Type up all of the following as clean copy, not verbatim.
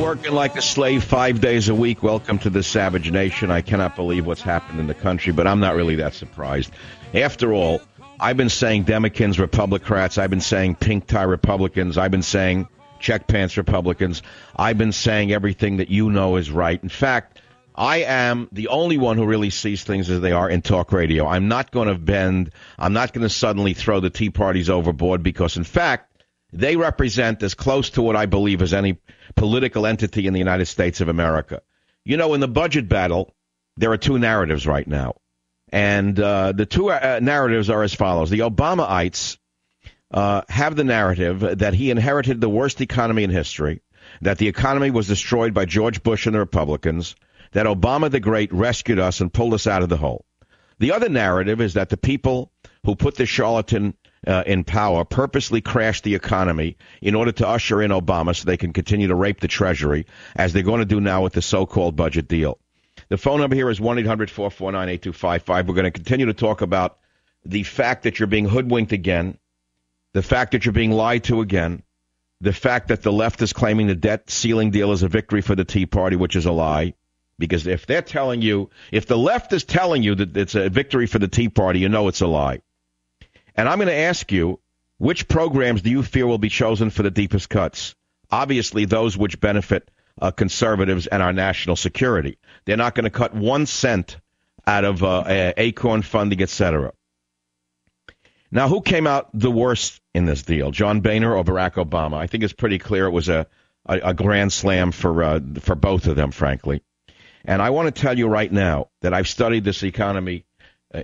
working like a slave 5 days a week. Welcome to the Savage Nation. I cannot believe what's happened in the country, but I'm not really that surprised. After all, I've been saying Democrats, Republicrats. I've been saying pink tie Republicans. I've been saying check pants Republicans. I've been saying everything that you know is right. In fact, I am the only one who really sees things as they are in talk radio. I'm not going to bend. I'm not going to suddenly throw the Tea Parties overboard because, in fact, they represent as close to what I believe as any political entity in the United States of America. You know, in the budget battle, there are two narratives right now. And the two narratives are as follows. The Obamaites have the narrative that he inherited the worst economy in history, that the economy was destroyed by George Bush and the Republicans, that Obama the Great rescued us and pulled us out of the hole. The other narrative is that the people who put the charlatan in power purposely crashed the economy in order to usher in Obama so they can continue to rape the Treasury, as they're going to do now with the so-called budget deal. The phone number here is 1-800-449-8255. We're going to continue to talk about the fact that you're being hoodwinked again, the fact that you're being lied to again, the fact that the left is claiming the debt ceiling deal is a victory for the Tea Party, which is a lie. Because if they're telling you, if the left is telling you that it's a victory for the Tea Party, you know it's a lie. And I'm going to ask you, which programs do you fear will be chosen for the deepest cuts? Obviously, those which benefit conservatives and our national security. They're not going to cut 1 cent out of ACORN funding, etc. Now, who came out the worst in this deal, John Boehner or Barack Obama? I think it's pretty clear it was a grand slam for both of them, frankly. And I want to tell you right now that I've studied this economy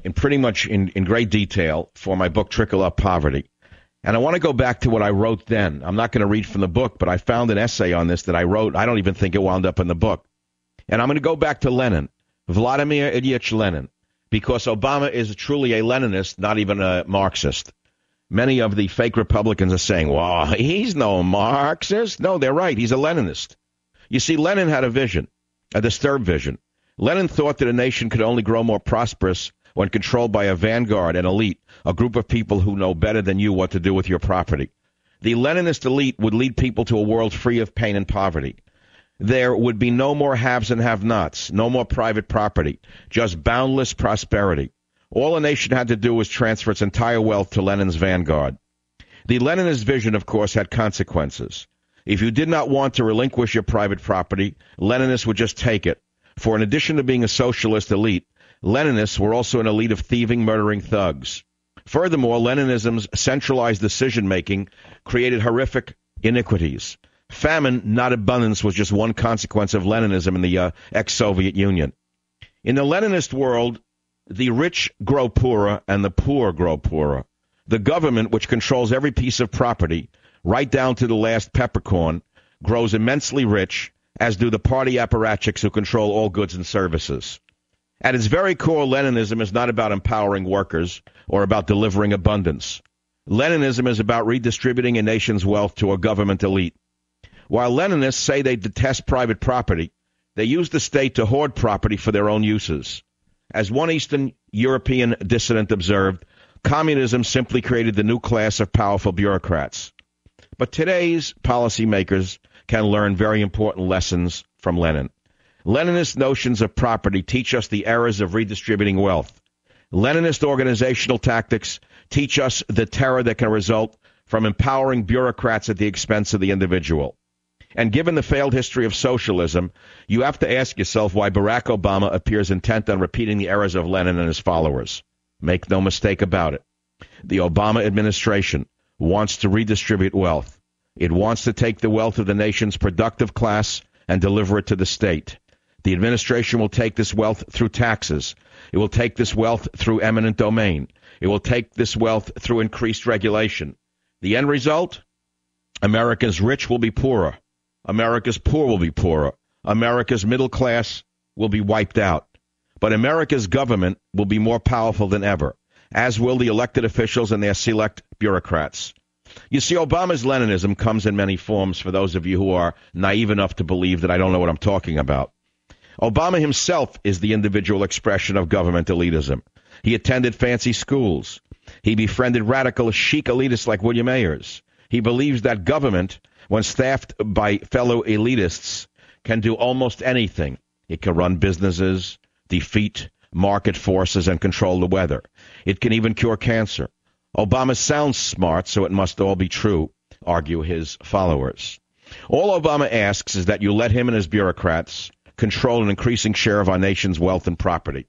in pretty much in great detail for my book, Trickle Up Poverty. And I want to go back to what I wrote then. I'm not going to read from the book, but I found an essay on this that I wrote. I don't even think it wound up in the book. And I'm going to go back to Lenin, Vladimir Ilyich Lenin, because Obama is truly a Leninist, not even a Marxist. Many of the fake Republicans are saying, well, he's no Marxist. No, they're right. He's a Leninist. You see, Lenin had a vision, a disturbed vision. Lenin thought that a nation could only grow more prosperous when controlled by a vanguard, an elite, a group of people who know better than you what to do with your property. The Leninist elite would lead people to a world free of pain and poverty. There would be no more haves and have-nots, no more private property, just boundless prosperity. All a nation had to do was transfer its entire wealth to Lenin's vanguard. The Leninist vision, of course, had consequences. If you did not want to relinquish your private property, Leninists would just take it. For in addition to being a socialist elite, Leninists were also an elite of thieving, murdering thugs. Furthermore, Leninism's centralized decision-making created horrific iniquities. Famine, not abundance, was just one consequence of Leninism in the ex-Soviet Union. In the Leninist world, the rich grow poorer and the poor grow poorer. The government, which controls every piece of property, right down to the last peppercorn, grows immensely rich, as do the party apparatchiks who control all goods and services. At its very core, Leninism is not about empowering workers or about delivering abundance. Leninism is about redistributing a nation's wealth to a government elite. While Leninists say they detest private property, they use the state to hoard property for their own uses. As one Eastern European dissident observed, communism simply created the new class of powerful bureaucrats. But today's policymakers can learn very important lessons from Lenin. Leninist notions of property teach us the errors of redistributing wealth. Leninist organizational tactics teach us the terror that can result from empowering bureaucrats at the expense of the individual. And given the failed history of socialism, you have to ask yourself why Barack Obama appears intent on repeating the errors of Lenin and his followers. Make no mistake about it. The Obama administration wants to redistribute wealth. It wants to take the wealth of the nation's productive class and deliver it to the state. The administration will take this wealth through taxes. It will take this wealth through eminent domain. It will take this wealth through increased regulation. The end result? America's rich will be poorer. America's poor will be poorer. America's middle class will be wiped out. But America's government will be more powerful than ever, as will the elected officials and their select bureaucrats. You see, Obama's Leninism comes in many forms for those of you who are naive enough to believe that I don't know what I'm talking about. Obama himself is the individual expression of government elitism. He attended fancy schools. He befriended radical chic elitists like William Ayers. He believes that government, when staffed by fellow elitists, can do almost anything. It can run businesses, defeat market forces, and control the weather. It can even cure cancer. Obama sounds smart, so it must all be true, argue his followers. All Obama asks is that you let him and his bureaucrats control an increasing share of our nation's wealth and property.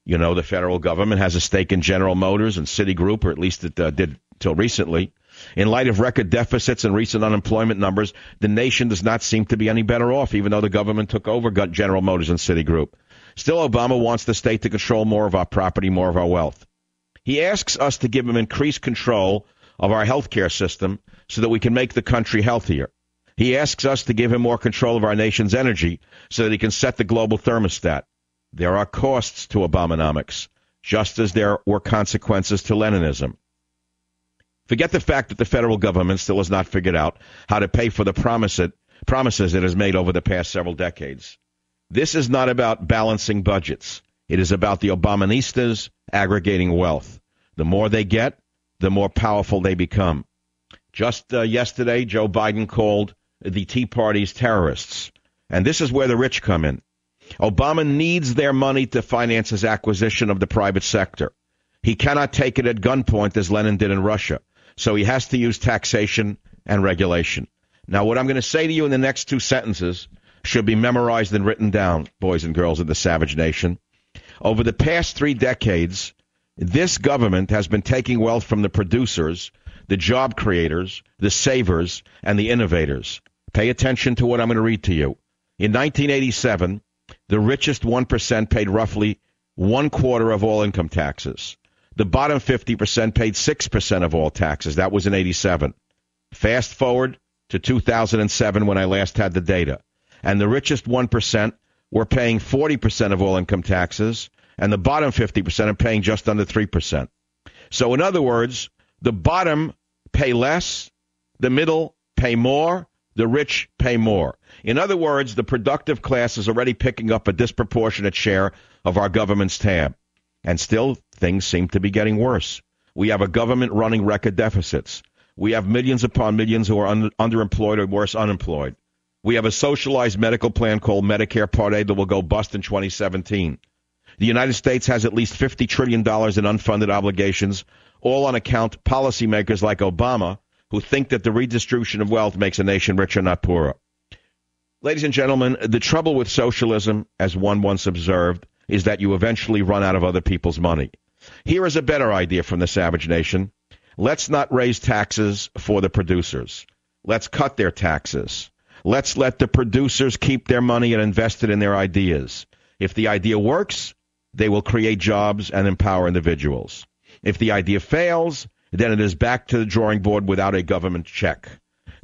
You know, the federal government has a stake in General Motors and Citigroup, or at least it did till recently. In light of record deficits and recent unemployment numbers, the nation does not seem to be any better off, even though the government took over General Motors and Citigroup. Still, Obama wants the state to control more of our property, more of our wealth. He asks us to give him increased control of our health care system so that we can make the country healthier. He asks us to give him more control of our nation's energy so that he can set the global thermostat. There are costs to Obamonomics, just as there were consequences to Leninism. Forget the fact that the federal government still has not figured out how to pay for the promises it has made over the past several decades. This is not about balancing budgets. It is about the Obaministas aggregating wealth. The more they get, the more powerful they become. Just yesterday, Joe Biden called the Tea Party's terrorists. And this is where the rich come in. Obama needs their money to finance his acquisition of the private sector. He cannot take it at gunpoint as Lenin did in Russia. So he has to use taxation and regulation. Now, what I'm going to say to you in the next two sentences should be memorized and written down, boys and girls of the savage nation. Over the past 3 decades, this government has been taking wealth from the producers, the job creators, the savers, and the innovators. Pay attention to what I'm going to read to you. In 1987, the richest 1% paid roughly 1/4 of all income taxes. The bottom 50% paid 6% of all taxes. That was in 87. Fast forward to 2007 when I last had the data. And the richest 1% were paying 40% of all income taxes, and the bottom 50% are paying just under 3%. So in other words, the bottom pay less, the middle pay more, the rich pay more. In other words, the productive class is already picking up a disproportionate share of our government's tab. And still, things seem to be getting worse. We have a government running record deficits. We have millions upon millions who are underemployed or worse, unemployed. We have a socialized medical plan called Medicare Part A that will go bust in 2017. The United States has at least $50 trillion in unfunded obligations, all on account policymakers like Obama, who think that the redistribution of wealth makes a nation richer, not poorer. Ladies and gentlemen, the trouble with socialism, as one once observed, is that you eventually run out of other people's money. Here is a better idea from the savage nation. Let's not raise taxes for the producers. Let's cut their taxes. Let's let the producers keep their money and invest it in their ideas. If the idea works, they will create jobs and empower individuals. If the idea fails, then it is back to the drawing board without a government check.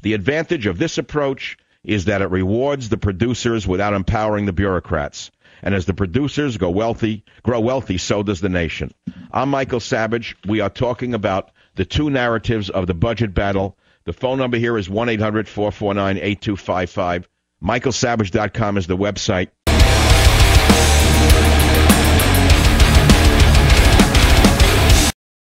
The advantage of this approach is that it rewards the producers without empowering the bureaucrats. And as the producers grow wealthy, so does the nation. I'm Michael Savage. We are talking about the two narratives of the budget battle. The phone number here is 1-800-449-8255. MichaelSavage.com is the website.